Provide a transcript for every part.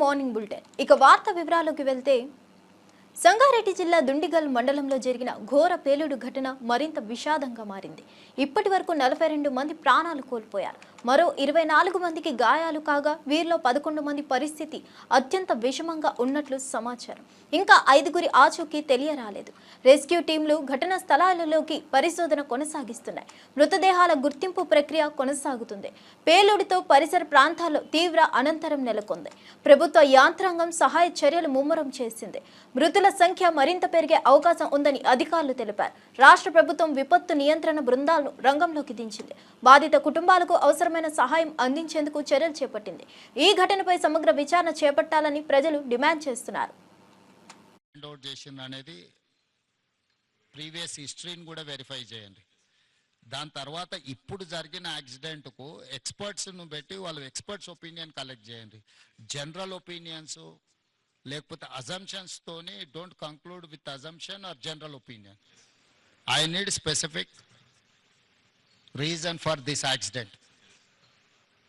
Morning bulletin. ఇక వార్త వివరాల్లోకి వెళ్తే సంగారెడ్డి జిల్లా దుండిగల్ మండలంలో జరిగిన ఘోర పేలుడు ఘటన మరింత విషాదంగా మారింది. ఇప్పటి వరకు 42 మంది ప్రాణాలు కోల్పోయారు. మరో 24 మందికి గాయాలు కాగా వీరిలో 11 మంది పరిస్థితి అత్యంత విషమంగా ఉన్నట్లు సమాచారం. ఇంకా 5గురి ఆచూకీ తెలియరాలేదు. రెస్క్యూ టీంలు ఘటనా స్థలాలలోకి పరిశోధన కొనసాగిస్తున్నాయి. మృతదేహాల గుర్తింపు ప్రక్రియ కొనసాగుతుంది. పేలుడుతో పరిసర ప్రాంతాల్లో తీవ్ర అనంతరం నెలకొంది. ప్రభుత్వ యాంత్రాంగం సహాయ చర్యలు ముమ్మరం చేసింది. మృతుల సంఖ్య మరింత పెరిగే అవకాశం ఉందని అధికారులు తెలిపారు. రాష్ట్ర ప్రభుత్వం విపత్తు నియంత్రణ బృందాలను రంగంలోకి దించింది. బాధిత కుటుంబాలకు అవసరమైన సహాయం అందించేందుకు చర్యలు చేపట్టింది. ఈ ఘటనపై సమగ్ర విచారణ చేపట్టాలని ప్రజలు డిమాండ్ చేస్తున్నారు. ప్రీవియస్ హిస్టరీని కూడా వెరిఫై చేయండి. దాని తర్వాత ఇప్పుడు జరిగిన యాక్సిడెంట్కు ఎక్స్పర్ట్స్ను పెట్టి వాళ్ళ ఎక్స్పర్ట్స్ ఒపీనియన్ కలెక్ట్ చేయండి. జనరల్ ఒపీనియన్స్ లేకపోతే అజంప్షన్స్తోని don't conclude with assumption or general opinion. I need specific reason for this accident,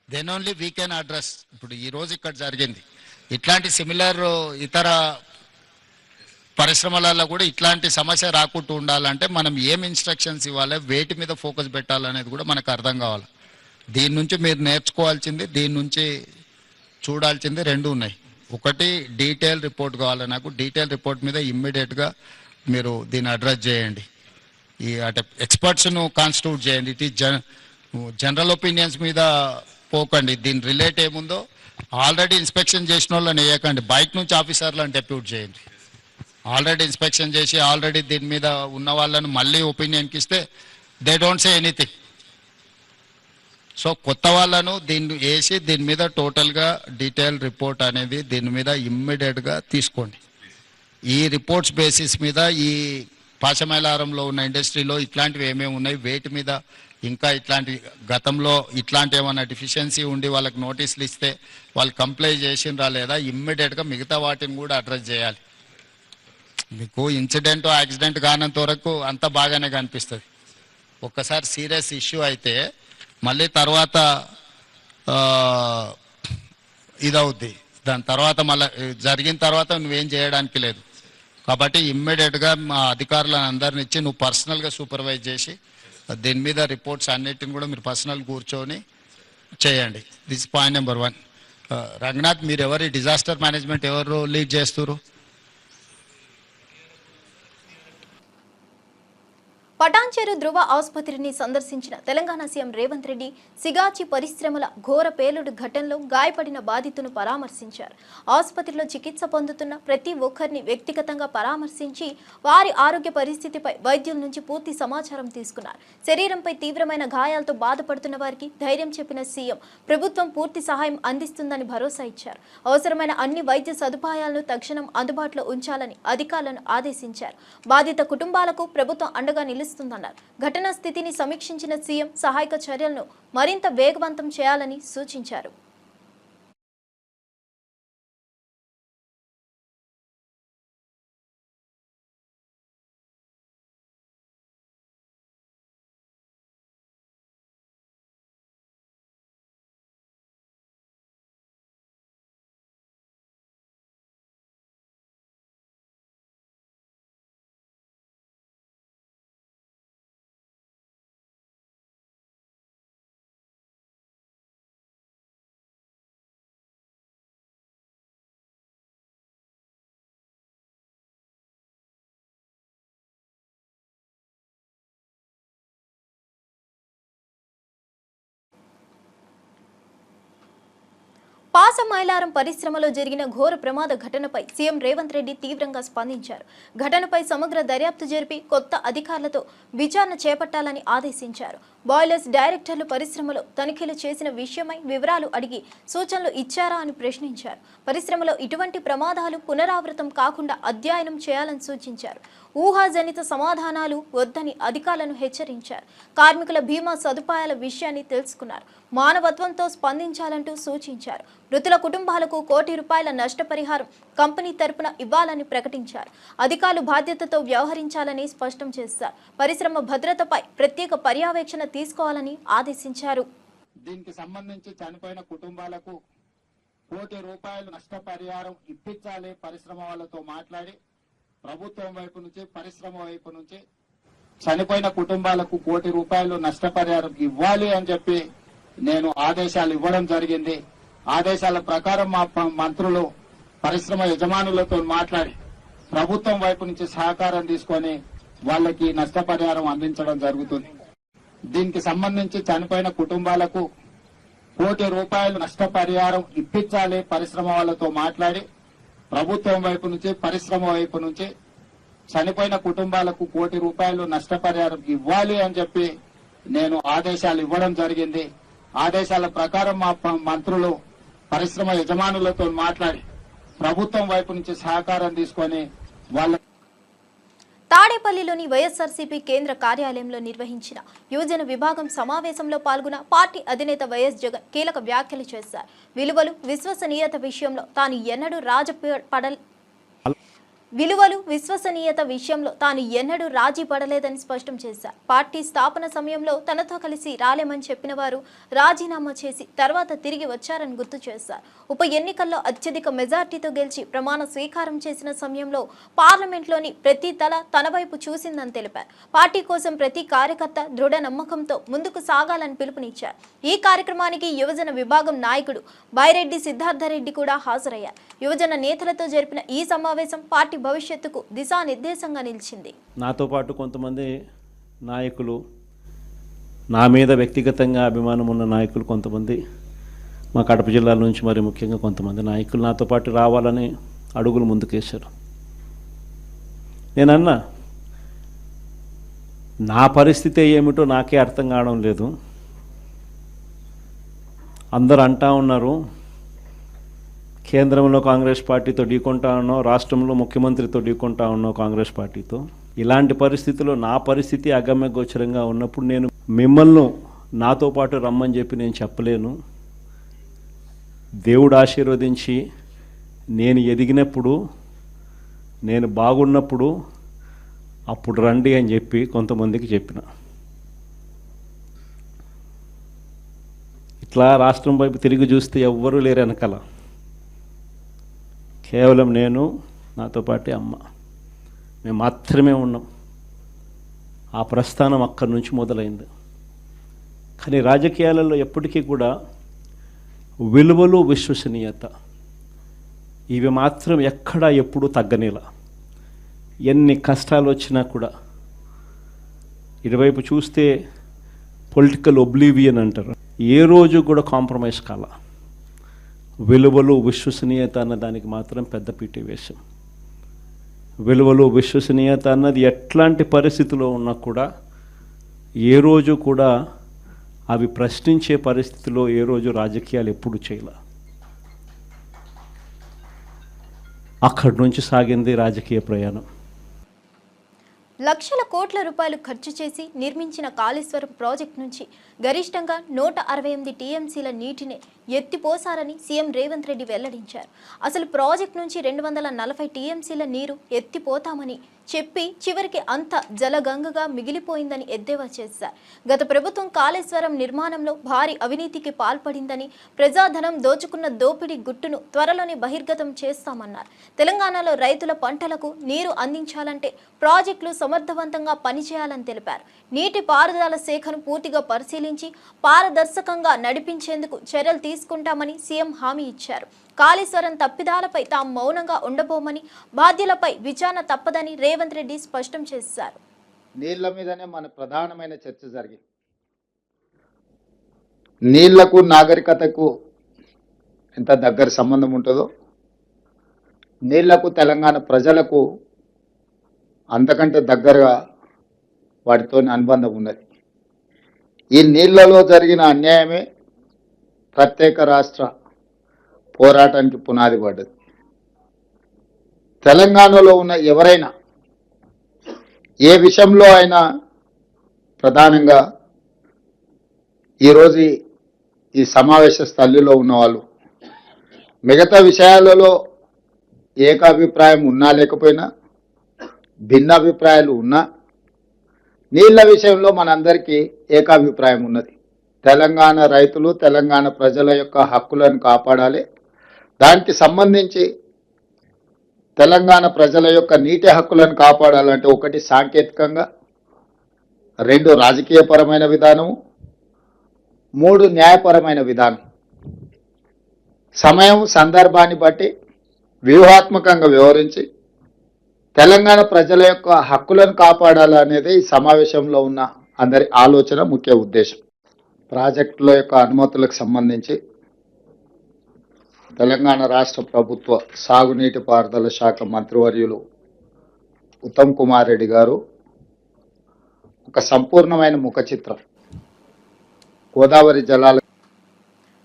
then only we can address. ఇప్పుడు ఈరోజు ఇక్కడ జరిగింది, ఇట్లాంటి సిమిలర్ ఇతర పరిశ్రమలలో కూడా ఇట్లాంటి సమస్య రాకుండా ఉండాలంటే మనం ఏం ఇన్స్ట్రక్షన్స్ ఇవ్వాలి, వేటి మీద ఫోకస్ పెట్టాలనేది కూడా మనకు అర్థం కావాలి. దీని నుంచి మీరు నేర్చుకోవాల్సింది, దీని నుంచి చూడాల్సింది రెండు ఉన్నాయి. ఒకటి డీటెయిల్ రిపోర్ట్ కావాలి నాకు. డీటెయిల్ రిపోర్ట్ మీద ఇమ్మీడియట్గా మీరు దీన్ని అడ్రస్ చేయండి. ఈ అంటే ఎక్స్పర్ట్స్ను కాన్స్టిట్యూట్ చేయండి. ఇట్ ఈస్ జనరల్ ఒపీనియన్స్ మీద పోకండి. దీని రిలేట్ ఏముందో ఆల్రెడీ ఇన్స్పెక్షన్ చేసిన వాళ్ళని వేయకండి. బయట నుంచి ఆఫీసర్లను డెప్యూట్ చేయండి. ఆల్రెడీ ఇన్స్పెక్షన్ చేసి ఆల్రెడీ దీని మీద ఉన్న వాళ్ళని మళ్ళీ ఒపీనియన్కి ఇస్తే they don't say anything. So కొత్త వాళ్ళను దీన్ని వేసి దీని మీద టోటల్గా డీటెయిల్ రిపోర్ట్ అనేది దీని మీద ఇమ్మీడియట్గా తీసుకోండి. ఈ రిపోర్ట్స్ బేసిస్ మీద ఈ పాశమైలారంలో ఉన్న ఇండస్ట్రీలో ఇట్లాంటివి ఏమేమి ఉన్నాయి, వేటి మీద ఇంకా ఇట్లాంటి గతంలో ఇట్లాంటి ఏమైనా డిఫిషియన్సీ ఉండి వాళ్ళకి నోటీసులు ఇస్తే వాళ్ళు కంప్లై చేసిండ్రా లేదా, ఇమ్మీడియట్గా మిగతా వాటిని కూడా అడ్రస్ చేయాలి. మీకు ఇన్సిడెంట్ యాక్సిడెంట్ కానంత వరకు అంత బాగానే కనిపిస్తుంది. ఒక్కసారి సీరియస్ ఇష్యూ అయితే మళ్ళీ తర్వాత ఇదవుద్ది. దాని తర్వాత మళ్ళీ జరిగిన తర్వాత నువ్వేం చేయడానికి లేదు. కాబట్టి ఇమ్మీడియట్గా మా అధికారులను అందరిని ఇచ్చి నువ్వు పర్సనల్గా సూపర్వైజ్ చేసి దీని మీద రిపోర్ట్స్ అన్నిటిని కూడా మీరు పర్సనల్ కూర్చొని చేయండి. This point number 1. రంగనాథ్, మీరు ఎవరి డిజాస్టర్ మేనేజ్మెంట్ ఎవరు లీడ్ చేస్తున్నారు? పటాన్చెరు ధృవ ఆసుపత్రిని సందర్శించిన తెలంగాణ సీఎం రేవంత్ రెడ్డి సిగాచి పరిశ్రమల ఘోర పేలుడు ఘటనలో గాయపడిన బాధితులను పరామర్శించారు. ఆసుపత్రిలో చికిత్స పొందుతున్న ప్రతి ఒక్కరిని వ్యక్తిగతంగా పరామర్శించి వారి ఆరోగ్య పరిస్థితిపై వైద్యుల నుంచి పూర్తి సమాచారం తీసుకున్నారు. శరీరంపై తీవ్రమైన గాయాలతో బాధపడుతున్న వారికి ధైర్యం చెప్పిన సీఎం ప్రభుత్వం పూర్తి సహాయం అందిస్తుందని భరోసా ఇచ్చారు. అవసరమైన అన్ని వైద్య సదుపాయాలను తక్షణం అందుబాటులో ఉంచాలని అధికారులను ఆదేశించారు. బాధిత కుటుంబాలకు ప్రభుత్వం అండగా నిలుస్తుందన్నారు. ఘటనా స్థితిని సమీక్షించిన సీఎం సహాయక చర్యలను మరింత వేగవంతం చేయాలని సూచించారు. పాసమైలారం పరిశ్రమలో జరిగిన ఘోర ప్రమాద ఘటనపై సీఎం రేవంత్ రెడ్డి తీవ్రంగా స్పందించారు. ఘటనపై సమగ్ర దర్యాప్తు జరిపి కొత్త అధికారులతో విచారణ చేపట్టాలని ఆదేశించారు. బాయిలర్స్ డైరెక్టర్లు పరిశ్రమలో తనిఖీలు చేసిన విషయమై వివరాలు అడిగి సూచనలు ఇచ్చారా అని ప్రశ్నించారు. పరిశ్రమలో ఇటువంటి ప్రమాదాలు పునరావృతం కాకుండా అధ్యయనం చేయాలని సూచించారు. ఊహాజనిత సమాధానాలు వద్దని అధికారులను హెచ్చరించారు. కార్మికుల బీమా సదుపాయాల విషయాన్ని తెలుసుకున్నారు. మానవత్వంతో స్పందించాలంటూ సూచించారు. మృతుల కుటుంబాలకు ₹1 కోటి నష్టపరిహారం కంపెనీ తరపున ఇవ్వాలని ప్రకటించారు. అధికారులు బాధ్యతతో వ్యవహరించాలని స్పష్టం చేశారు. పరిశ్రమ భద్రతపై ప్రత్యేక పర్యవేక్షణ తీసుకోవాలని ఆదేశించారు. దీనికి సంబంధించి చనిపోయిన కుటుంబాలకు కోటి రూపాయలు నష్టపరిహారం ఇప్పించాలి పరిశ్రమ వాళ్ళతో మాట్లాడి ప్రభుత్వం వైపు నుంచి పరిశ్రమ వైపు నుంచి చనిపోయిన కుటుంబాలకు కోటి రూపాయలు నష్టపరిహారం ఇవ్వాలి అని చెప్పి నేను ఆదేశాలు ఇవ్వడం జరిగింది. ఆదేశాల ప్రకారం మా మంత్రులు పరిశ్రమ యజమానులతో మాట్లాడి ప్రభుత్వం వైపు నుంచి సహకారం తీసుకొని వాళ్ళకి నష్టపరిహారం అందించడం జరుగుతుంది. దీనికి సంబంధించి చనిపోయిన కుటుంబాలకు కోటి రూపాయలు నష్టపరిహారం ఇప్పించాలి పరిశ్రమ వాళ్ళతో మాట్లాడి ప్రభుత్వం వైపు నుంచి పరిశ్రమ వైపు నుంచి చనిపోయిన కుటుంబాలకు కోటి రూపాయలు నష్టపరిహారం ఇవ్వాలి అని చెప్పి నేను ఆదేశాలు ఇవ్వడం జరిగింది. ఆదేశాల ప్రకారం మా మంత్రులు పరిశ్రమ యజమానులతో మాట్లాడి ప్రభుత్వం వైపు నుంచి సహకారం తీసుకొని వాళ్ళ తాడేపల్లిలోని వైఎస్ఆర్సీపీ కేంద్ర కార్యాలయంలో నిర్వహించిన యువజన విభాగం సమావేశంలో పాల్గొన్న పార్టీ అధినేత వైఎస్ జగన్ కీలక వ్యాఖ్యలు చేశారు. విలువలు విశ్వసనీయత విషయంలో తాను ఎన్నడూ రాజీ పడలేదని స్పష్టం చేశారు. పార్టీ స్థాపన సమయంలో తనతో కలిసి రాలేమని చెప్పిన వారు రాజీనామా చేసి తర్వాత తిరిగి వచ్చారని గుర్తు చేశారు. ఉప ఎన్నికల్లో అత్యధిక మెజార్టీతో గెలిచి ప్రమాణ స్వీకారం చేసిన సమయంలో పార్లమెంట్లోని ప్రతి తల తన వైపు చూసిందని తెలిపారు. పార్టీ కోసం ప్రతి కార్యకర్త దృఢ నమ్మకంతో ముందుకు సాగాలని పిలుపునిచ్చారు. ఈ కార్యక్రమానికి యువజన విభాగం నాయకుడు బైరెడ్డి సిద్ధార్థరెడ్డి కూడా హాజరయ్యారు. యువజన నేతలతో జరిపిన ఈ సమావేశం పార్టీ భవిష్యత్తుకు దిశానిర్దేశంగా నిలిచింది. నాతో పాటు కొంతమంది నాయకులు, నా మీద వ్యక్తిగతంగా అభిమానం ఉన్న నాయకులు కొంతమంది, మా కడప జిల్లాల నుంచి మరి ముఖ్యంగా కొంతమంది నాయకులు నాతో పాటు రావాలని అడుగులు ముందుకేశారు. నేనన్నా నా పరిస్థితి ఏమిటో నాకే అర్థం కావడం లేదు. అందరూ అంటా ఉన్నారు కేంద్రంలో కాంగ్రెస్ పార్టీతో ఢీకొంటా ఉన్నావు, రాష్ట్రంలో ముఖ్యమంత్రితో ఢీకొంటా ఉన్నావు కాంగ్రెస్ పార్టీతో. ఇలాంటి పరిస్థితుల్లో నా పరిస్థితి అగమ్య గోచరంగా ఉన్నప్పుడు నేను మిమ్మల్ని నాతో పాటు రమ్మని చెప్పి నేను చెప్పలేను. దేవుడు ఆశీర్వదించి నేను ఎదిగినప్పుడు, నేను బాగున్నప్పుడు అప్పుడు రండి అని చెప్పి కొంతమందికి చెప్పిన. ఇట్లా రాష్ట్రం వైపు తిరిగి చూస్తే ఎవ్వరూ లేరు వెనకాల. కేవలం నేను, నాతో పాటే అమ్మ, మేము మాత్రమే ఉన్నాం. ఆ ప్రస్థానం అక్కడి నుంచి మొదలైంది. కానీ రాజకీయాలలో ఎప్పటికీ కూడా విలువలు, విశ్వసనీయత ఇవి మాత్రం ఎక్కడా ఎప్పుడూ తగ్గనేలా. ఎన్ని కష్టాలు వచ్చినా కూడా ఇటువైపు చూస్తే పొలిటికల్ ఒబ్లివియన్ అంటారు, ఏ రోజు కూడా కాంప్రమైజ్ కాల. విలువలు, విశ్వసనీయత అన్న దానికి మాత్రం పెద్దపీట వేశాం. విలువలు, విశ్వసనీయత అన్నది ఎట్లాంటి పరిస్థితిలో ఉన్నా కూడా ఏ రోజు కూడా అవి ప్రశ్నించే పరిస్థితిలో ఏ రోజు రాజకీయాలు ఎప్పుడు చేయాల. అక్కడి నుంచి సాగింది రాజకీయ ప్రయాణం. లక్షల కోట్ల రూపాయలు ఖర్చు చేసి నిర్మించిన కాళేశ్వరం ప్రాజెక్టు నుంచి గరిష్టంగా 168 టీఎంసీల నీటిని ఎత్తిపోసారని సీఎం రేవంత్ రెడ్డి వెల్లడించారు. అసలు ప్రాజెక్టు నుంచి 240 టీఎంసీల నీరు ఎత్తిపోతామని చెప్పి చివరికి అంత జలగంగగా మిగిలిపోయిందని ఎద్దేవా చేశారు. గత ప్రభుత్వం కాళేశ్వరం నిర్మాణంలో భారీ అవినీతికి పాల్పడిందని, ప్రజాధనం దోచుకున్న దోపిడీ గుట్టును త్వరలోనే బహిర్గతం చేస్తామన్నారు. తెలంగాణలో రైతుల పంటలకు నీరు అందించాలంటే ప్రాజెక్టులు సమర్థవంతంగా పనిచేయాలని తెలిపారు. నీటి పారుదల శాఖను పూర్తిగా పరిశీలించి పారదర్శకంగా నడిపించేందుకు చర్యలు తీసుకుంటామని సీఎం హామీ ఇచ్చారు. కాళేశ్వరం తప్పిదాలపై తాము మౌనంగా ఉండబోమని, బాధ్యులపై విచారణ తప్పదని రేవంత్ రెడ్డి స్పష్టం చేశారు. నీళ్ల మీదనే మన ప్రధానమైన చర్చ జరిగింది. నీళ్లకు, నాగరికతకు ఎంత దగ్గర సంబంధం ఉంటుందో, నీళ్లకు తెలంగాణ ప్రజలకు అంతకంటే దగ్గరగా వాటితో అనుబంధం ఉన్నది. ఈ నీళ్లలో జరిగిన అన్యాయమే ప్రత్యేక రాష్ట్ర పోరాటానికి పునాది పడ్డది. తెలంగాణలో ఉన్న ఎవరైనా ఏ విషయంలో అయినా ప్రధానంగా ఈరోజు ఈ సమావేశ స్థలిలో ఉన్నవాళ్ళు మిగతా విషయాలలో ఏకాభిప్రాయం ఉన్నా లేకపోయినా, భిన్నాభిప్రాయాలు ఉన్నా, నీళ్ల విషయంలో మనందరికీ ఏకాభిప్రాయం ఉన్నది. తెలంగాణ రైతులు, తెలంగాణ ప్రజల యొక్క హక్కులను కాపాడాలి, దానికి సంబంధించి తెలంగాణ ప్రజల యొక్క నీటి హక్కులను కాపాడాలంటే ఒకటి సాంకేతికంగా, 2 రాజకీయపరమైన విధానం, 3 న్యాయపరమైన విధానం. సమయం సందర్భాన్ని బట్టి వ్యూహాత్మకంగా వ్యవహరించి తెలంగాణ ప్రజల యొక్క హక్కులను కాపాడాలనేది ఈ సమావేశంలో ఉన్న అందరి ఆలోచన, ముఖ్య ఉద్దేశం. ప్రాజెక్టుల యొక్క అనుమతులకు సంబంధించి తెలంగాణ రాష్ట్ర ప్రభుత్వ సాగునీటి పారుదల శాఖ మంత్రివర్యులు ఉత్తమ్ కుమార్ రెడ్డి గారు ఒక సంపూర్ణమైన ముఖ చిత్రం గోదావరి జలాల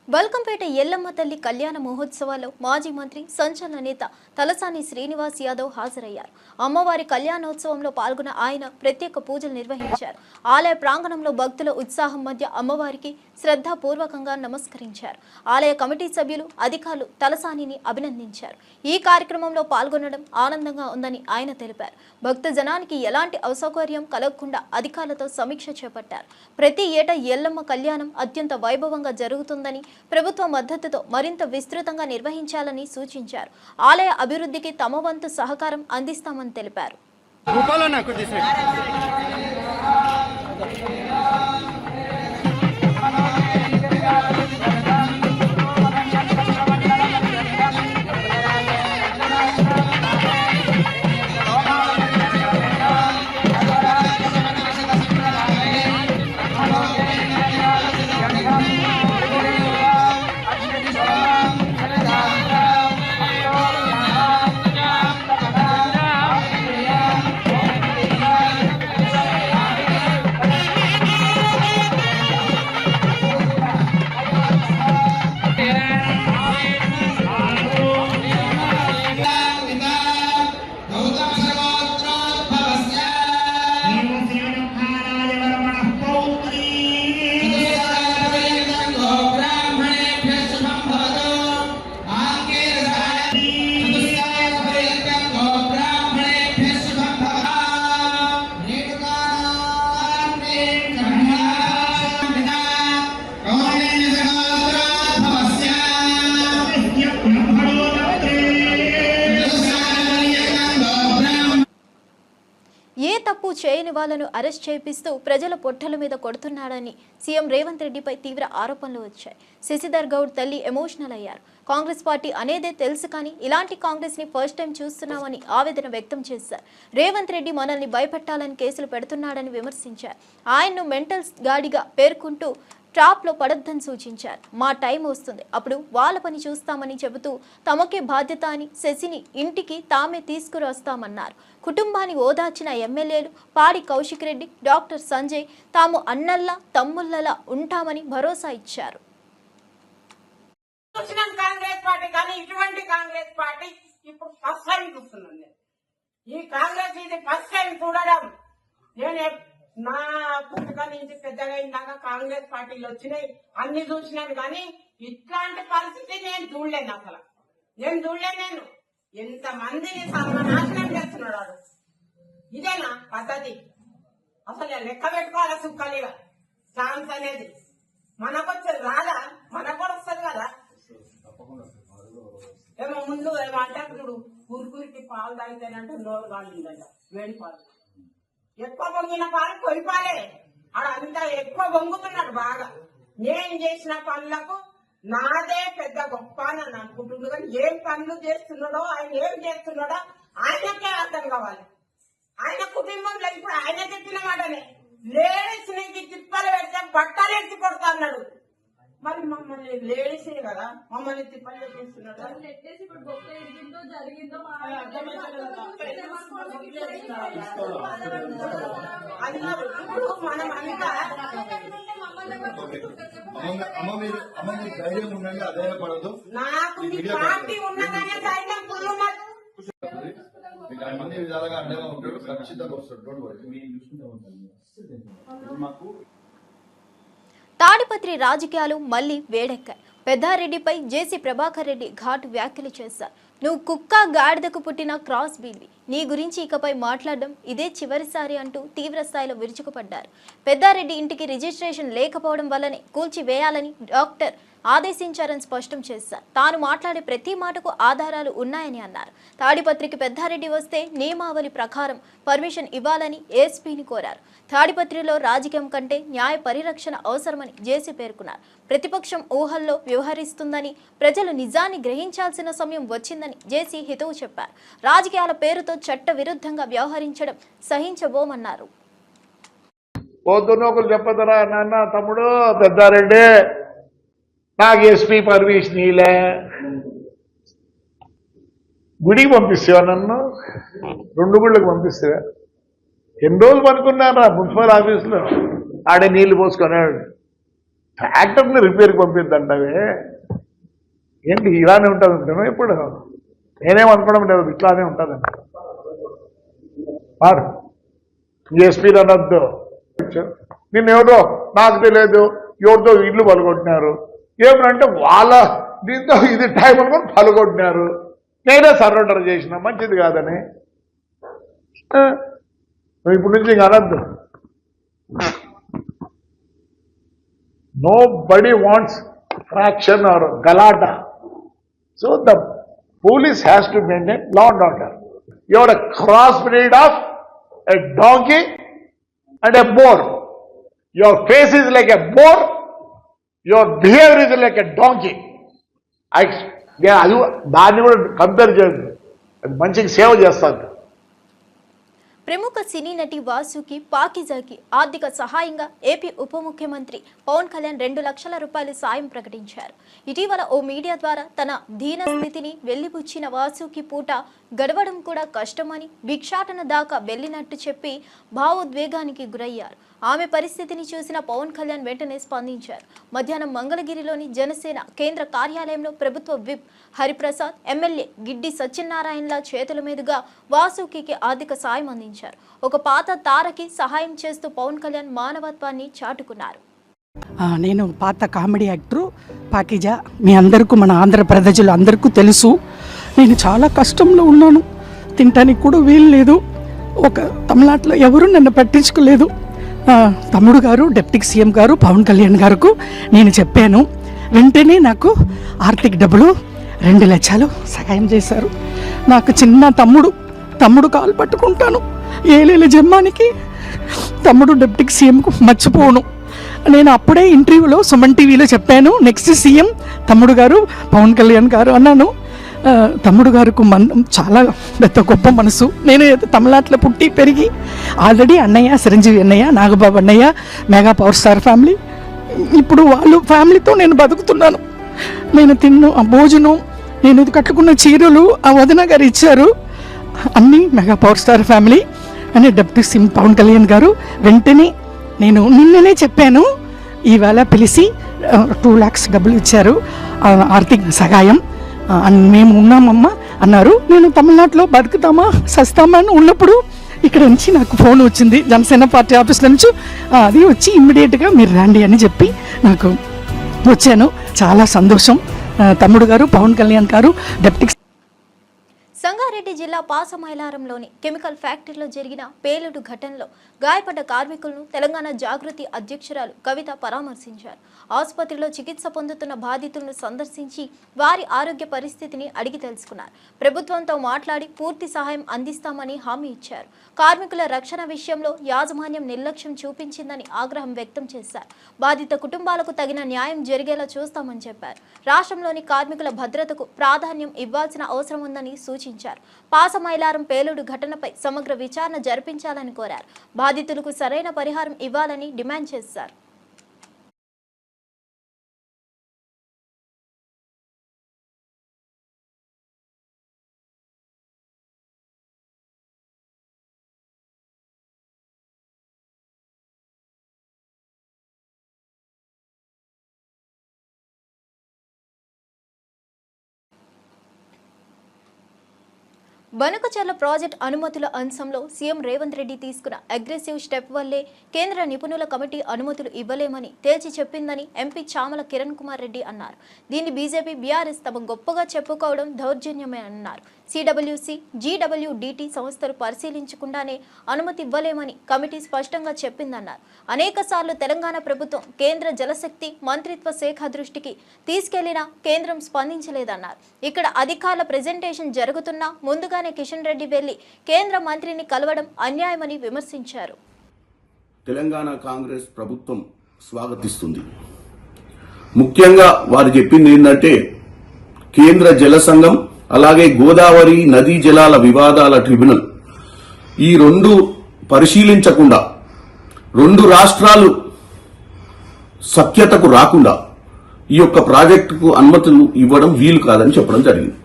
బల్కంపేట ఎల్లమ్మ తల్లి కళ్యాణ మహోత్సవాల్లో మాజీ మంత్రి సంచలన నేత తలసాని శ్రీనివాస్ యాదవ్ హాజరయ్యారు. అమ్మవారి కళ్యాణోత్సవంలో పాల్గొన్న ఆయన ప్రత్యేక పూజలు నిర్వహించారు. ఆలయ ప్రాంగణంలో భక్తుల ఉత్సాహం మధ్య అమ్మవారికి శ్రద్ధాపూర్వకంగా నమస్కరించారు. ఆలయ కమిటీ సభ్యులు, అధికారులు తలసానిని అభినందించారు. ఈ కార్యక్రమంలో పాల్గొనడం ఆనందంగా ఉందని ఆయన తెలిపారు. భక్త జనానికి ఎలాంటి అసౌకర్యం కలగకుండా అధికారులతో సమీక్ష చేపట్టారు. ప్రతి ఏటా ఎల్లమ్మ కళ్యాణం అత్యంత వైభవంగా జరుగుతుందని, ప్రభుత్వ మద్దతుతో మరింత విస్తృతంగా నిర్వహించాలని సూచించారు. ఆలయ అభివృద్ధికి తమ వంతు సహకారం అందిస్తామని తెలిపారు. ఏ తప్పు చేయని వాళ్లను అరెస్ట్ చేపిస్తూ ప్రజల పొట్టల మీద కొడుతున్నాడని సీఎం రేవంత్ రెడ్డిపై తీవ్ర ఆరోపణలు వచ్చాయి. శశిధర్ గౌడ్ తల్లి ఎమోషనల్ అయ్యారు. కాంగ్రెస్ పార్టీ అనేదే తెలుసు కానీ ఇలాంటి కాంగ్రెస్ ని ఫస్ట్ టైం చూస్తున్నామని ఆవేదన వ్యక్తం చేశారు. రేవంత్ రెడ్డి మనల్ని భయపెట్టాలని కేసులు పెడుతున్నాడని విమర్శించారు. ఆయన్ను మెంటల్ గాడిగా పేర్కొంటూ ట్రాప్లో పడొద్దని సూచించారు. మా టైం వస్తుంది, అప్పుడు వాళ్ళ పని చూస్తామని చెబుతూ తమకే బాధ్యత అని శశిని ఇంటికి తామే తీసుకురస్తామన్నారు. కుటుంబాన్ని ఓదార్చిన ఎమ్మెల్యేలు పాడి కౌశిక్ రెడ్డి, డాక్టర్ సంజయ్ తాము అన్నల్లా తమ్ముళ్ళలా ఉంటామని భరోసా ఇచ్చారు. కాంగ్రెస్ పార్టీ కానీ ఇటువంటి కాంగ్రెస్ పార్టీ ఇప్పుడు ఫస్ట్ టైం చూస్తున్నాను. ఈ కాంగ్రెస్ ఇది ఫస్ట్ టైం చూడడం. నేను నా పుట్టుక నుంచి పెద్దగా ఇందాక కాంగ్రెస్ పార్టీలు వచ్చినాయి, అన్ని చూసినాను కానీ ఇట్లాంటి పరిస్థితి నేను చూడలేను. అసలు నేను చూడలేను. ఎంత మందిని సర్వనాశనం చేస్తున్నాడు. ఇదేనా పద్ధతి? అసలు లెక్క పెట్టుకోవాలి. సుక్కలిగా ఛాన్స్ అనేది మనకొచ్చేది రాదా? మనకు కూడా వస్తుంది కదా. ఏమో ముందు ఏమో అంటే ఇప్పుడు కురుకురికి పాలు తాగితేనంటే నోరు కాలిందంట. వేడి పాలు ఎక్కువ పొంగిన పాలు కొరిపాలే. ఆడ అంతా ఎక్కువ పొంగుతున్నాడు బాగా. నేను చేసిన పనులకు నాదే పెద్ద గొప్ప అని అనుకుంటున్నాడు. కానీ ఏం పనులు చేస్తున్నాడో, ఆయన ఏం చేస్తున్నాడో ఆయనకే అర్థం కావాలి. ఆయన కుటుంబంలో ఇప్పుడు ఆయన చెప్పిన మాటనే లేడీస్ నీకు తిప్పలు పెడితే బట్టలు ఎత్తి కొడతా అన్నాడు. మరి మమ్మల్ని లేడీస్ కదా, మమ్మల్ని తిప్పలు పెట్టేస్తున్నాడు. అన్నారు ఇప్పుడు మనం అంతా నాకు పార్టీ ఉన్నదనే ధైర్యం పుల్లు తాడిపత్రి రాజకీయాలు మళ్లీ వేడెక్కాయి. పెద్దారెడ్డిపై జేసీ ప్రభాకర్ రెడ్డి ఘాటు వ్యాఖ్యలు చేశారు. నువ్వు కుక్క గాడిదకు పుట్టిన క్రాస్ బీడ్వి, నీ గురించి ఇకపై మాట్లాడడం ఇదే చివరిసారి అంటూ తీవ్ర స్థాయిలో విరుచుకుపడ్డారు. పెద్దారెడ్డి ఇంటికి రిజిస్ట్రేషన్ లేకపోవడం వల్లనే కూల్చివేయాలని డాక్టర్ ఆదేశించారని స్పష్టం చేశారు. తాను మాట్లాడే ప్రతి మాటకు ఆధారాలు ఉన్నాయని అన్నారు. తాడిపత్రికి పెద్దారెడ్డి వస్తే నియమావళి ప్రకారం పర్మిషన్ ఇవ్వాలని ఏఎస్పీని కోరారు. తాడిపత్రిలో రాజకీయం కంటే న్యాయ పరిరక్షణ అవసరమని జేసీ పేర్కొన్నారు. ప్రతిపక్షం ఊహల్లో వ్యవహరిస్తుందని, ప్రజలు నిజాన్ని గ్రహించాల్సిన సమయం వచ్చిందని జేసీ హితవు చెప్పారు. రాజకీయాల పేరుతో చట్ట విరుద్ధంగా వ్యవహరించడం సహించబోమన్నారు. పొద్దున్న ఒకరు చెప్పదరా నాన్న తమ్ముడు పెద్దారెడ్డి నాకు ఎస్పీ పర్మిషన్ ఇలే గుడికి పంపిస్తావా నన్ను 2 గుళ్ళకి పంపిస్తావా ఎన్ని రోజులు పనుకున్నారా మున్సిపల్ ఆఫీసులో ఆడే నీళ్లు పోసుకున్నాడు ట్రాక్టర్ని రిపేర్కి పంపిద్దంటవే ఏంటి ఇలానే ఉంటుంది అంటాను ఇప్పుడు నేనేమనుకోవడం లేదు ఇట్లానే ఉంటుందంట మారు ఎస్పీ అనొద్దు నిన్న ఎవరో నాకు తెలియదు ఎవరితో ఇల్లు పలుకొట్టినారు ఏమనంటే వాళ్ళ దీంతో ఇది టైం అనుకుని పలుకొట్టినారు నేనే సరెండర్ చేసిన మంచిది కాదని నువ్వు ఇప్పుడు నుంచి ఇంక అనద్దు nobody wants faction or గలాటా so the police has to maintain law and order your cross breed of a donkey and a boar. Your face is like a boar, your behavior is like a donkey. అది దాన్ని కూడా compare చేయదు అది మంచిగా సేవ చేస్తుంది. ప్రముఖ సినీ నటి వాసుకి పాకిజాకి ఆర్థిక సహాయంగా ఏపీ ఉప ముఖ్యమంత్రి పవన్ కళ్యాణ్ 2 లక్షల రూపాయలు సాయం ప్రకటించారు. ఇటీవల ఓ మీడియా ద్వారా తన దీన స్థితిని వెళ్లిపుచ్చిన వాసుకి పూట గడవడం కూడా కష్టమని భిక్షాటన దాకా వెళ్లినట్టు చెప్పి భావోద్వేగానికి గురయ్యారు. ఆమె పరిస్థితిని చూసిన పవన్ కళ్యాణ్ వెంటనే స్పందించారు. మధ్యాహ్నం మంగళగిరిలోని జనసేన కేంద్ర కార్యాలయంలో ప్రభుత్వ విప్ హరిప్రసాద్, ఎమ్మెల్యే గిడ్డి సత్యనారాయణల చేతుల మీదుగా వాసుకి ఆర్థిక సాయం అందించారు. ఒక పాత తారకి సహాయం చేస్తూ పవన్ కళ్యాణ్ మానవత్వాన్ని చాటుకున్నారు. నేను పాత కామెడీ యాక్టరు పాకిజా. మీ అందరికీ మన ఆంధ్ర ప్రజలు అందరికీ తెలుసు. నేను చాలా కష్టంలో ఉన్నాను. తినటానికి కూడా వీలు లేదు. ఒక తమిళనాడులో ఎవరు నన్ను పట్టించుకోలేదు. తమ్ముడు గారు డిప్యూటీ సీఎం గారు పవన్ కళ్యాణ్ గారికి నేను చెప్పాను. వెంటనే నాకు ఆర్థిక డబ్బులు 2 లక్షలు సహాయం చేశారు. నాకు చిన్న తమ్ముడు కాలు పట్టుకుంటాను. ఏలేల జమ్మానికి తమ్ముడు డిప్యూటీ సీఎంకు మర్చిపోను. నేను అప్పుడే ఇంటర్వ్యూలో సుమన్ టీవీలో చెప్పాను, నెక్స్ట్ సీఎం తమ్ముడు గారు పవన్ కళ్యాణ్ గారు అన్నాను. తమ్ముడు గారికి చాలా పెద్ద గొప్ప మనసు. నేను తమిళనాడులో పుట్టి పెరిగి ఆల్రెడీ అన్నయ్య చిరంజీవి అన్నయ్య, నాగబాబు అన్నయ్య, మెగా పవర్ స్టార్ ఫ్యామిలీ, ఇప్పుడు వాళ్ళు ఫ్యామిలీతో నేను బతుకుతున్నాను. నేను తిన్న భోజనం, నేను కట్టుకున్న చీరలు ఆ వదిన గారు ఇచ్చారు. అన్నీ మెగా పవర్ స్టార్ ఫ్యామిలీ అని డిప్యూటీ సీఎం పవన్ కళ్యాణ్ గారు వెంటనే నేను నిన్ననే చెప్పాను. ఈవేళ పిలిచి 2 lakhs డబ్బులు ఇచ్చారు ఆర్థిక సహాయం. మేము ఉన్నామమ్మా అన్నారు. నేను తమిళనాడులో బతుకుతామా సస్తామా అని ఉన్నప్పుడు ఇక్కడ నుంచి నాకు ఫోన్ వచ్చింది జనసేన పార్టీ ఆఫీస్ నుంచి. అది వచ్చి ఇమ్మీడియట్గా మీరు రండి అని చెప్పి నాకు వచ్చాను. చాలా సంతోషం. తమ్ముడు గారు పవన్ కళ్యాణ్ గారు డిప్యూటీ సంగారెడ్డి జిల్లా పాసమైలారంలోని కెమికల్ ఫ్యాక్టరీలో జరిగిన పేలుడు ఘటనలో గాయపడ్డ కార్మికులను తెలంగాణ జాగృతి అధ్యక్షురాలు కవిత పరామర్శించారు. ఆసుపత్రిలో చికిత్స పొందుతున్న బాధితులను సందర్శించి వారి ఆరోగ్య పరిస్థితిని అడిగి తెలుసుకున్నారు. ప్రభుత్వంతో మాట్లాడి పూర్తి సహాయం అందిస్తామని హామీ ఇచ్చారు. కార్మికుల రక్షణ విషయంలో యాజమాన్యం నిర్లక్ష్యం చూపించిందని ఆగ్రహం వ్యక్తం చేశారు. బాధిత కుటుంబాలకు తగిన న్యాయం జరిగేలా చూస్తామని చెప్పారు. రాష్ట్రంలోని కార్మికుల భద్రతకు ప్రాధాన్యం ఇవ్వాల్సిన అవసరం ఉందని సూచించారు. పాసమైలారం పేలుడు ఘటనపై సమగ్ర విచారణ జరిపించాలని కోరారు. బాధితులకు సరైన పరిహారం ఇవ్వాలని డిమాండ్ చేశారు. బనకచర్ల ప్రాజెక్ట్ అనుమతుల అంశంలో సీఎం రేవంత్ రెడ్డి తీసుకున్న అగ్రెసివ్ స్టెప్ వల్లే కేంద్ర నిపుణుల కమిటీ అనుమతులు ఇవ్వలేమని తేల్చి చెప్పిందని ఎంపీ చామల కిరణ్ కుమార్ రెడ్డి అన్నారు. దీన్ని బీజేపీ బీఆర్ఎస్ తమ గొప్పగా చెప్పుకోవడం దౌర్జన్యమే అన్నారు. సిడబ్ల్యూసి, జీడబ్ల్యూడిటి సంస్థలు పరిశీలించకుండానే అనుమతి ఇవ్వలేమని కమిటీ స్పష్టంగా చెప్పిందన్నారు. అనేకసార్లు తెలంగాణ ప్రభుత్వం కేంద్ర జలశక్తి మంత్రిత్వ శాఖ దృష్టికి తీసుకెళ్లినా కేంద్రం స్పందించలేదన్నారు. ఇక్కడ అధికారుల ప్రెజెంటేషన్ జరుగుతున్నా ముందుగానే కిషన్ రెడ్డి వెళ్లి కేంద్ర మంత్రిని కలవడం అన్యాయమని విమర్శించారు. తెలంగాణ కాంగ్రెస్ ప్రభుత్వం స్వాగతిస్తుంది. ముఖ్యంగా వారు చెప్పింది ఏంటంటే కేంద్ర జల సంఘం అలాగే గోదావరి నదీ జలాల వివాదాల ట్రిబ్యునల్ ఈ రెండు పరిశీలించకుండా రెండు రాష్ట్రాలు సఖ్యతకు రాకుండా ఈ యొక్క ప్రాజెక్టుకు అనుమతులు ఇవ్వడం వీలు కాదని చెప్పడం జరిగింది.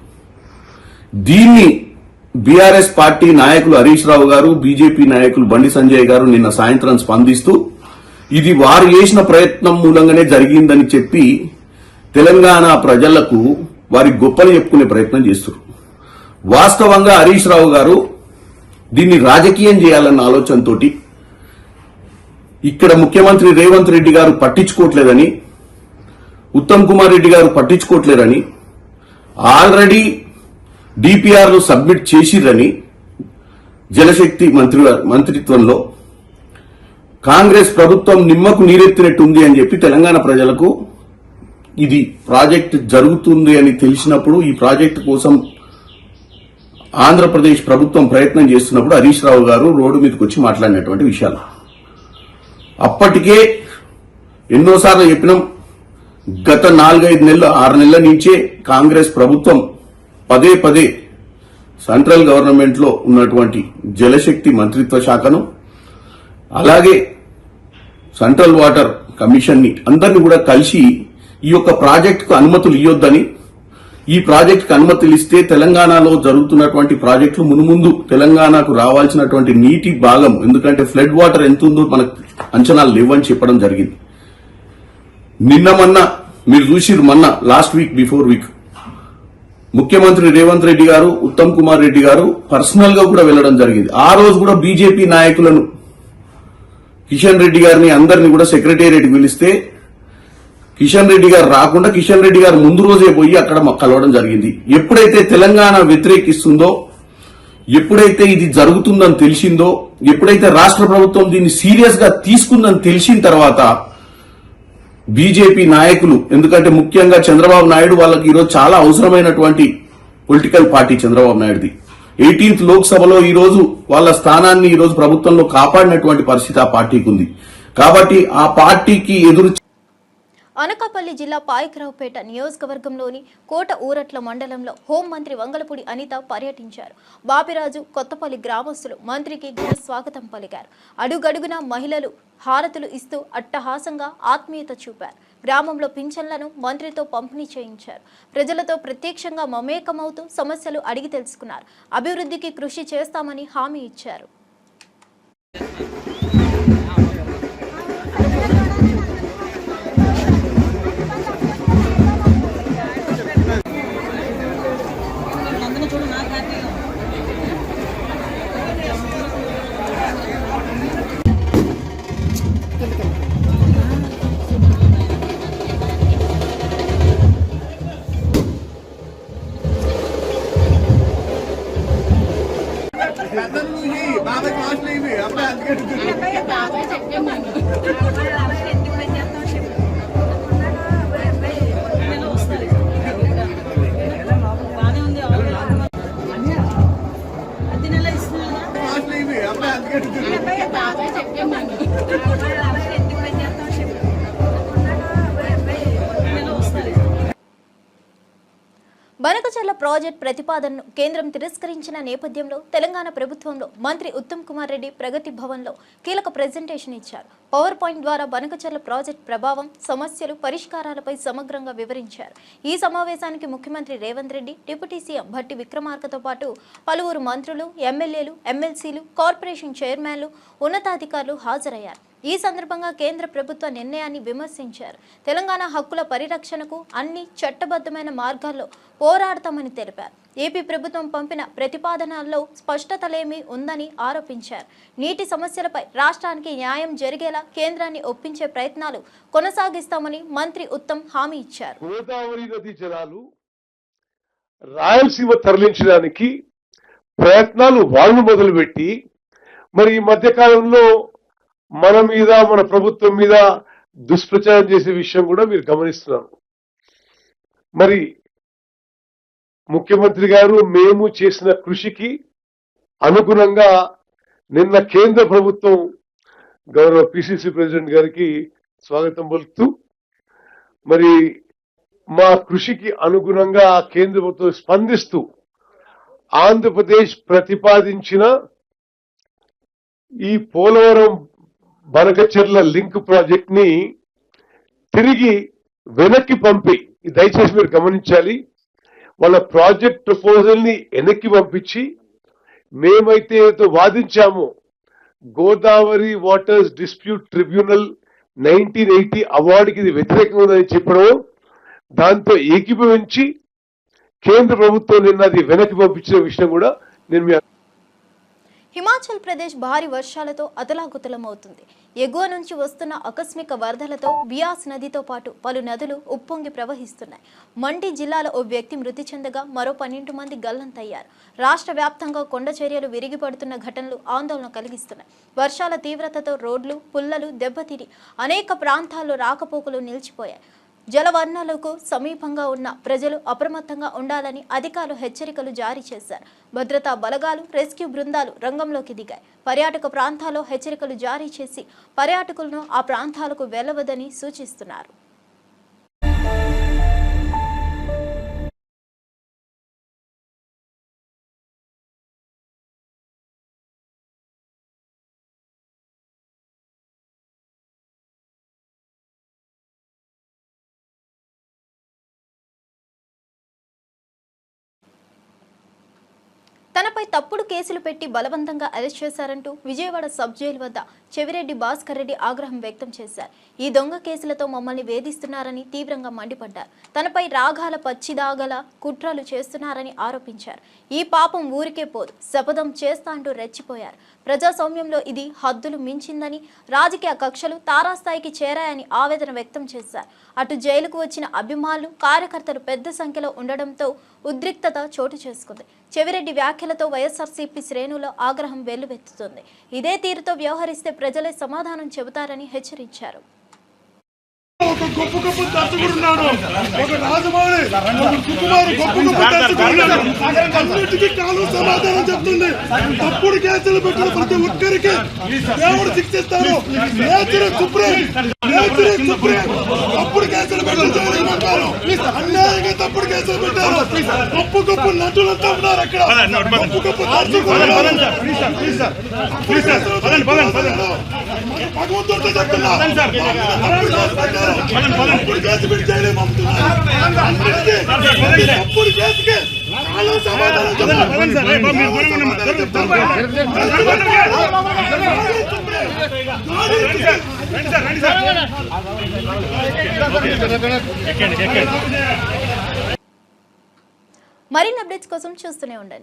దీన్ని బీఆర్ఎస్ పార్టీ నాయకులు హరీష్ రావు గారు, బీజేపీ నాయకులు బండి సంజయ్ గారు నిన్న సాయంత్రం స్పందిస్తూ ఇది వారు చేసిన ప్రయత్నం మూలంగానే జరిగిందని చెప్పి తెలంగాణ ప్రజలకు వారి గొప్పలు చెప్పుకునే ప్రయత్నం చేస్తున్నారు. వాస్తవంగా హరీష్ రావు గారు దీన్ని రాజకీయం చేయాలన్న ఆలోచనతోటి ఇక్కడ ముఖ్యమంత్రి రేవంత్ రెడ్డి గారు పట్టించుకోవట్లేదని, ఉత్తమ్ కుమార్ రెడ్డి గారు పట్టించుకోవట్లేరని, ఆల్రెడీ డిపిఆర్లు సబ్మిట్ చేసిరని జలశక్తి మంత్రిత్వంలో కాంగ్రెస్ ప్రభుత్వం నిమ్మకు నీరెత్తినట్టుంది అని చెప్పి తెలంగాణ ప్రజలకు ఇది ప్రాజెక్ట్ జరుగుతుంది అని తెలిసినప్పుడు ఈ ప్రాజెక్టు కోసం ఆంధ్రప్రదేశ్ ప్రభుత్వం ప్రయత్నం చేస్తున్నప్పుడు హరీష్ రావు గారు రోడ్డు మీదకి వచ్చి మాట్లాడినటువంటి విషయాలు అప్పటికే ఎన్నోసార్లు చెప్పినాం. గత 4-5 నెలలు 6 నెలల నుంచే కాంగ్రెస్ ప్రభుత్వం పదే పదే సెంట్రల్ గవర్నమెంట్ లో ఉన్నటువంటి జలశక్తి మంత్రిత్వ శాఖను అలాగే సెంట్రల్ వాటర్ కమిషన్ ని అందరినీ కూడా కలిసి ఈ యొక్క ప్రాజెక్టుకు అనుమతులు ఇవ్వొద్దని, ఈ ప్రాజెక్టుకు అనుమతులు ఇస్తే తెలంగాణలో జరుగుతున్నటువంటి ప్రాజెక్టులు మునుముందు తెలంగాణకు రావాల్సినటువంటి నీటి భాగం, ఎందుకంటే ఫ్లడ్ వాటర్ ఎంత ఉందో మనకు అంచనాలు లేవని చెప్పడం జరిగింది. మొన్న మీరు చూసిరు, మొన్న లాస్ట్ వీక్ బిఫోర్ వీక్ ముఖ్యమంత్రి రేవంత్ రెడ్డి గారు, ఉత్తమ్ కుమార్ రెడ్డి గారు పర్సనల్ గా కూడా వెళ్లడం జరిగింది. ఆ రోజు కూడా బీజేపీ నాయకులను కిషన్ రెడ్డి గారిని అందరినీ కూడా సెక్రటేరియట్కి పిలిస్తే కిషన్ రెడ్డి గారు రాకుండా కిషన్ రెడ్డి గారు ముందు రోజే పోయి అక్కడ కలవడం జరిగింది. ఎప్పుడైతే తెలంగాణ వ్యతిరేకిస్తుందో, ఎప్పుడైతే ఇది జరుగుతుందని తెలిసిందో, ఎప్పుడైతే రాష్ట్ర ప్రభుత్వం దీన్ని సీరియస్ గా తీసుకుందని తెలిసిన తర్వాత బీజేపీ నాయకులు, ఎందుకంటే ముఖ్యంగా చంద్రబాబు నాయుడు వాళ్ళకి ఈరోజు చాలా అవసరమైనటువంటి పొలిటికల్ పార్టీ చంద్రబాబు నాయుడుది, 18th లోక్సభలో ఈ రోజు వాళ్ళ స్థానాన్ని ఈ రోజు ప్రభుత్వంలో కాపాడినటువంటి పరిస్థితి ఆ పార్టీకి ఉంది. కాబట్టి ఆ పార్టీకి ఎదురు అనకాపల్లి జిల్లా పాయకరావుపేట నియోజకవర్గంలోని కోట ఊరట్ల మండలంలో హోంమంత్రి వంగలపూడి అనిత పర్యటించారు. బాపిరాజు కొత్తపల్లి గ్రామస్తులు మంత్రికి ఘన స్వాగతం పలికారు. అడుగడుగున మహిళలు హారతులు ఇస్తూ అట్టహాసంగా ఆత్మీయత చూపారు. గ్రామంలో పింఛన్లను మంత్రితో పంపిణీ చేయించారు. ప్రజలతో ప్రత్యక్షంగా మమేకమవుతూ సమస్యలు అడిగి తెలుసుకున్నారు. అభివృద్ధికి కృషి చేస్తామని హామీ ఇచ్చారు. బనకచర్ల ప్రాజెక్ట్ ప్రతిపాదనను కేంద్రం తిరస్కరించిన నేపథ్యంలో తెలంగాణ ప్రభుత్వంలో మంత్రి ఉత్తమ్ కుమార్ రెడ్డి ప్రగతి భవన్లో కీలక ప్రెజెంటేషన్ ఇచ్చారు. పవర్ పాయింట్ ద్వారా బనకచర్ల ప్రాజెక్ట్ ప్రభావం, సమస్యలు, పరిష్కారాలపై సమగ్రంగా వివరించారు. ఈ సమావేశానికి ముఖ్యమంత్రి రేవంత్ రెడ్డి, డిప్యూటీ సీఎం భట్టి విక్రమార్కతో పాటు పలువురు మంత్రులు, ఎమ్మెల్యేలు, ఎమ్మెల్సీలు, కార్పొరేషన్ చైర్మన్లు, ఉన్నతాధికారులు హాజరయ్యారు. ఈ సందర్భంగా కేంద్ర ప్రభుత్వ నిర్ణయాన్ని విమర్శించారు. తెలంగాణ హక్కుల పరిరక్షణకు అన్ని చట్టబద్ధమైన మార్గాల్లో పోరాడతామని తెలిపారు. ఏపీ ప్రభుత్వం పంపిన ప్రతిపాదనల్లో స్పష్టతలేమీ ఉందని ఆరోపించారు. నీటి సమస్యలపై రాష్ట్రానికి న్యాయం జరిగేలా కేంద్రాన్ని ఒప్పించే ప్రయత్నాలు కొనసాగిస్తామని మంత్రి ఉత్తమ్ హామీ ఇచ్చారు. గోదావరి నది జలాలు రాయలసీమ తరలించడానికి ప్రయత్నాలు వాళ్ళు మొదలుపెట్టి మరి ఈ మధ్య కాలంలో మన మీద మన ప్రభుత్వం మీద దుష్ప్రచారం చేసే విషయం కూడా మీరు గమనిస్తున్నారు. మరి ముఖ్యమంత్రి గారు మేము చేసిన కృషికి అనుగుణంగా నిన్న కేంద్ర ప్రభుత్వం గౌరవ పిసిసి ప్రెసిడెంట్ గారికి స్వాగతం పలుకుతూ మరి మా కృషికి అనుగుణంగా కేంద్ర ప్రభుత్వం స్పందిస్తూ ఆంధ్రప్రదేశ్ ప్రతిపాదించిన ఈ పోలవరం బనకచెర్ల లింక్ ప్రాజెక్ట్ ని తిరిగి వెనక్కి పంపి, దయచేసి మీరు గమనించాలి, వాళ్ళ ప్రాజెక్ట్ ప్రపోజల్ ని వెనక్కి పంపించి మేమైతే వాదించామో గోదావరి వాటర్స్ డిస్ప్యూట్ ట్రిబ్యునల్ 1980 అవార్డుకి ఇది వ్యతిరేకంగా ఉందని చెప్పడం, దాంతో ఏకీభవించి కేంద్ర ప్రభుత్వం నిన్న అది వెనక్కి పంపించిన విషయం కూడా నేను హిమాచల్ ప్రదేశ్ భారీ వర్షాలతో అతలాకుతలమవుతుంది. ఎగువ నుంచి వస్తున్న ఆకస్మిక వరదలతో బియాస్ నదితో పాటు పలు నదులు ఉప్పొంగి ప్రవహిస్తున్నాయి. మండి జిల్లాలో ఓ వ్యక్తి మృతి చెందగా మరో 12 మంది గల్లంతయ్యారు. రాష్ట్ర వ్యాప్తంగా కొండ చర్యలు విరిగిపడుతున్న ఘటనలు ఆందోళన కలిగిస్తున్నాయి. వర్షాల తీవ్రతతో రోడ్లు, పుల్లలు దెబ్బతిని అనేక ప్రాంతాల్లో రాకపోకలు నిలిచిపోయాయి. జలవనరులకు సమీపంగా ఉన్న ప్రజలు అప్రమత్తంగా ఉండాలని అధికారులు హెచ్చరికలు జారీ చేశారు. భద్రతా బలగాలు, రెస్క్యూ బృందాలు రంగంలోకి దిగాయి. పర్యాటక ప్రాంతాల్లో హెచ్చరికలు జారీ చేసి పర్యాటకులను ఆ ప్రాంతాలకు వెళ్లవద్దని సూచిస్తున్నారు. తనపై తప్పుడు కేసులు పెట్టి బలవంతంగా అరెస్ట్ చేశారంటూ విజయవాడ సబ్ జైలు వద్ద చెవిరెడ్డి భాస్కర్ రెడ్డి ఆగ్రహం వ్యక్తం చేశారు. ఈ దొంగ కేసులతో మమ్మల్ని వేధిస్తున్నారని తీవ్రంగా మండిపడ్డారు. తనపై రాగాల పచ్చిదాగల కుట్రలు చేస్తున్నారని ఆరోపించారు. ఈ పాపం ఊరికే పోదు, శపథం చేస్తా అంటూ రెచ్చిపోయారు. ప్రజాస్వామ్యంలో ఇది హద్దులు మించిందని, రాజకీయ కక్షలు తారాస్థాయికి చేరాయని ఆవేదన వ్యక్తం చేశారు. అటు జైలుకు వచ్చిన అభిమానులు, కార్యకర్తలు పెద్ద సంఖ్యలో ఉండడంతో ఉద్రిక్తత చోటు చేసుకుంది. చెవిరెడ్డి వ్యాఖ్యలతో వైఎస్ఆర్సీపీ శ్రేణుల ఆగ్రహం వెల్లువెత్తుతుంది. ఇదే తీరుతో వ్యవహరిస్తే ప్రజలే సమాధానం చెబుతారని హెచ్చరించారు. ఒక గొప్ప గొప్ప దర్శకుడున్నాడు, ఒక రాజమౌళి, ఒక సుకుమారు గొప్ప గొప్ప దర్శకుడున్నాడు. అన్నిటికీ కాలం సమాధానం చెప్తుంది. తప్పుడు కేసులు పెట్టిన ప్రతి ఒక్కరికి దేవుడు శిక్షిస్తారు. Nature supreme, nature supreme. తప్పుడు కేసులు పెట్టారు, అన్యాయంగా తప్పుడు కేసులు పెట్టారు. గొప్ప గొప్ప నటులంతా ఉన్నారు అక్కడ, గొప్ప గొప్ప దర్శకులు. భగవంతుడితో చెప్తున్నా తప్పుడు కేసు పెట్టి చేయలేము తప్పుడు కేసుకి సమాధానం మరిన్ని అప్డేట్స్ కోసం చూస్తూనే ఉండండి.